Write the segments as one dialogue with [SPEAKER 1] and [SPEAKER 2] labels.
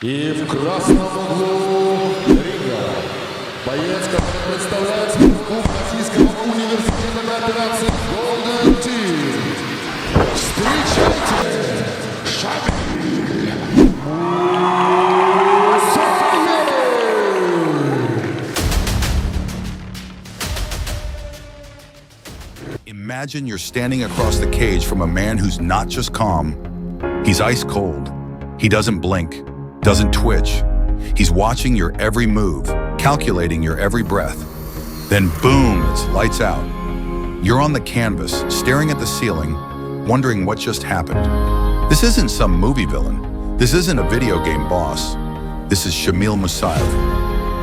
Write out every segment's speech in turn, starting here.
[SPEAKER 1] И в красном углу ринга боец, который представляет клуб Российского университета кооперации Golden Team. Встречайте, Шамиль Мусаев!
[SPEAKER 2] Imagine you're standing across the cage from a man who's not just calm, he's ice cold. He doesn't blink, doesn't twitch. He's watching your every move, calculating your every breath. Then boom, it's lights out. You're on the canvas, staring at the ceiling, wondering what just happened. This isn't some movie villain. This isn't a video game boss. This is Shamil Musaev,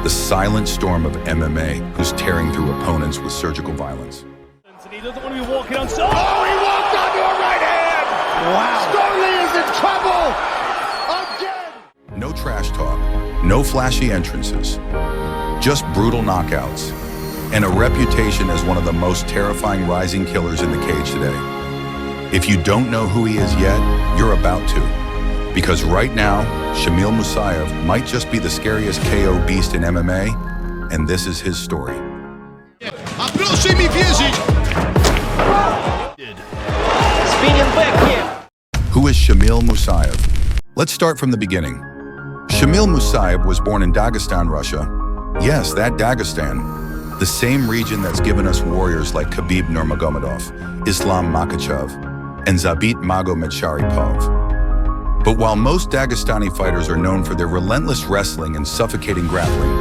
[SPEAKER 2] the silent storm of MMA who's tearing through opponents with surgical violence.
[SPEAKER 3] And he doesn't want to be walking on. Oh, he walked onto a right hand! Wow. Sterling is in trouble again!
[SPEAKER 2] No trash talk, no flashy entrances, just brutal knockouts, and a reputation as one of the most terrifying rising killers in the cage today. If you don't know who he is yet, you're about to. Because right now, Shamil Musaev might just be the scariest KO beast in MMA, and this is his story.
[SPEAKER 4] A proszę mi wierzyć!
[SPEAKER 3] Spinning back here.
[SPEAKER 2] Who is Shamil Musaev? Let's start from the beginning. Shamil Musaev was born in Dagestan, Russia. Yes, that Dagestan. The same region that's given us warriors like Khabib Nurmagomedov, Islam Makhachev, and Zabit Magomedov. But while most Dagestani fighters are known for their relentless wrestling and suffocating grappling,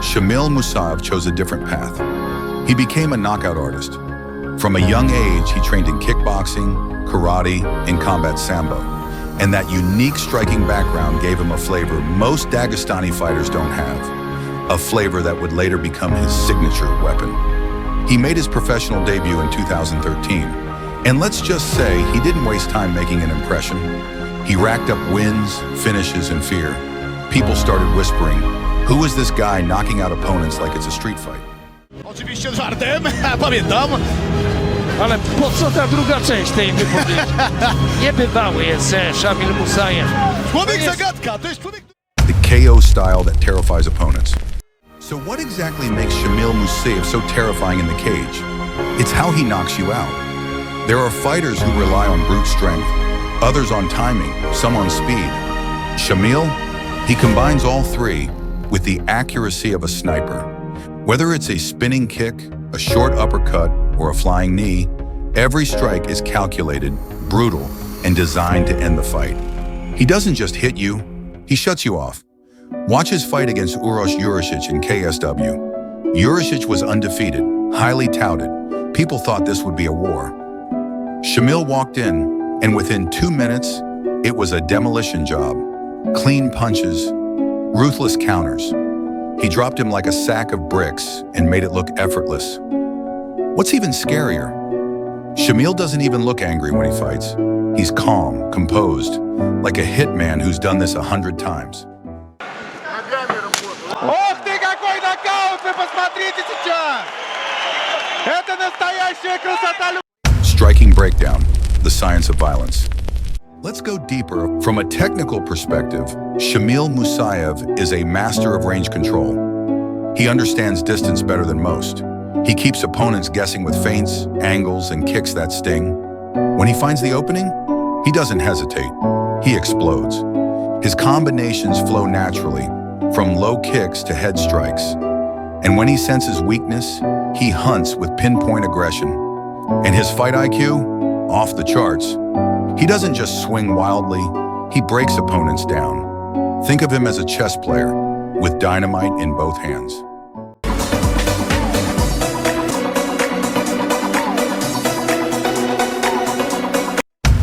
[SPEAKER 2] Shamil Musaev chose a different path. He became a knockout artist. From a young age, he trained in kickboxing, karate, and combat sambo. And that unique striking background gave him a flavor most Dagestani fighters don't have. A flavor that would later become his signature weapon. He made his professional debut in 2013. And let's just say he didn't waste time making an impression. He racked up wins, finishes, and fear. People started whispering, who is this guy knocking out opponents like it's a street fight?
[SPEAKER 4] Oczywiście żartem, pamiętam.
[SPEAKER 5] Ale po co ta druga część tej wypowiedzi? Niebywały jest Shamil Musaev.
[SPEAKER 4] Człowiek zagadka, to jest człowiek...
[SPEAKER 2] The KO style that terrifies opponents. So what exactly makes Shamil Musaev so terrifying in the cage? It's how he knocks you out. There are fighters who rely on brute strength, others on timing, some on speed. Shamil, he combines all three with the accuracy of a sniper. Whether it's a spinning kick, a short uppercut, or a flying knee, every strike is calculated, brutal, and designed to end the fight. He doesn't just hit you, he shuts you off. Watch his fight against Uros Jurisic in KSW. Jurisic was undefeated, highly touted. People thought this would be a war. Shamil walked in, and within 2 minutes, it was a demolition job. Clean punches, ruthless counters. He dropped him like a sack of bricks and made it look effortless. What's even scarier? Shamil doesn't even look angry when he fights. He's calm, composed, like a hitman who's done this 100 times.
[SPEAKER 4] Ох ты, какой нокаут! Вы посмотрите сейчас! Это настоящая красота!
[SPEAKER 2] Striking breakdown, the science of violence. Let's go deeper. From a technical perspective, Shamil Musaev is a master of range control. He understands distance better than most. He keeps opponents guessing with feints, angles, and kicks that sting. When he finds the opening, he doesn't hesitate. He explodes. His combinations flow naturally, from low kicks to head strikes. And when he senses weakness, he hunts with pinpoint aggression. And his fight IQ? Off the charts. He doesn't just swing wildly, he breaks opponents down. Think of him as a chess player, with dynamite in both hands.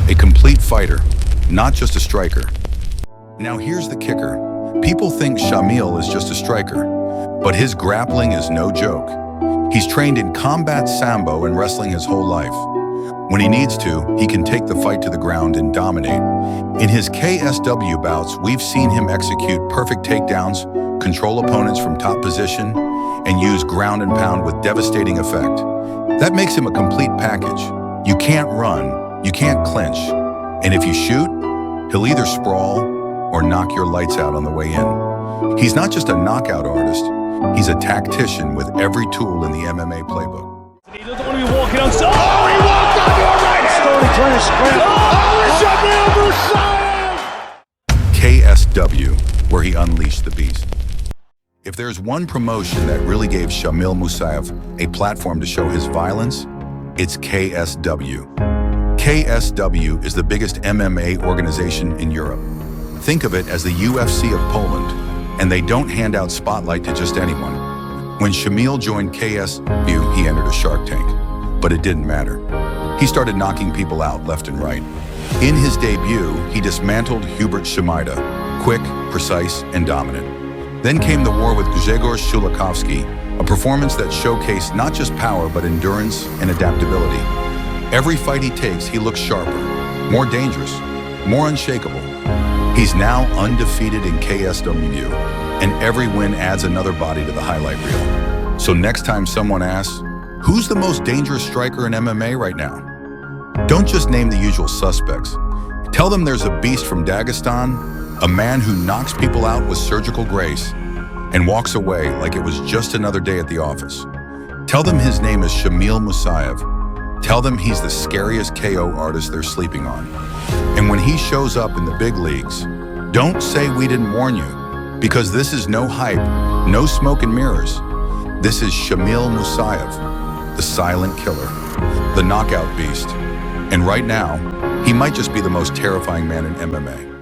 [SPEAKER 2] A complete fighter, not just a striker. Now here's the kicker. People think Shamil is just a striker, but his grappling is no joke. He's trained in combat sambo and wrestling his whole life. When he needs to, he can take the fight to the ground and dominate. In his KSW bouts, we've seen him execute perfect takedowns, control opponents from top position, and use ground and pound with devastating effect. That makes him a complete package. You can't run, you can't clinch, and if you shoot, he'll either sprawl or knock your lights out on the way in. He's not just a knockout artist, he's a tactician with every tool in the MMA playbook.
[SPEAKER 3] He doesn't want to be walking on. Oh, he walked onto a right hand. Slowly trying to scramble. Oh, Shamil Musaev.
[SPEAKER 2] KSW, where he unleashed the beast. If there's one promotion that really gave Shamil Musaev a platform to show his violence, it's KSW. KSW is the biggest MMA organization in Europe. Think of it as the UFC of Poland, and they don't hand out spotlight to just anyone. When Shamil joined KSW, he entered a Shark Tank, but it didn't matter. He started knocking people out left and right. In his debut, he dismantled Hubert Shimida, quick, precise, and dominant. Then came the war with Grzegorz Szulikowski, a performance that showcased not just power, but endurance and adaptability. Every fight he takes, he looks sharper, more dangerous, more unshakable. He's now undefeated in KSW, and every win adds another body to the highlight reel. So next time someone asks, who's the most dangerous striker in MMA right now? Don't just name the usual suspects. Tell them there's a beast from Dagestan, a man who knocks people out with surgical grace and walks away like it was just another day at the office. Tell them his name is Shamil Musaev. Tell them he's the scariest KO artist they're sleeping on. And when he shows up in the big leagues, don't say we didn't warn you, because this is no hype, no smoke and mirrors. This is Shamil Musaev, the silent killer, the knockout beast. And right now, he might just be the most terrifying man in MMA.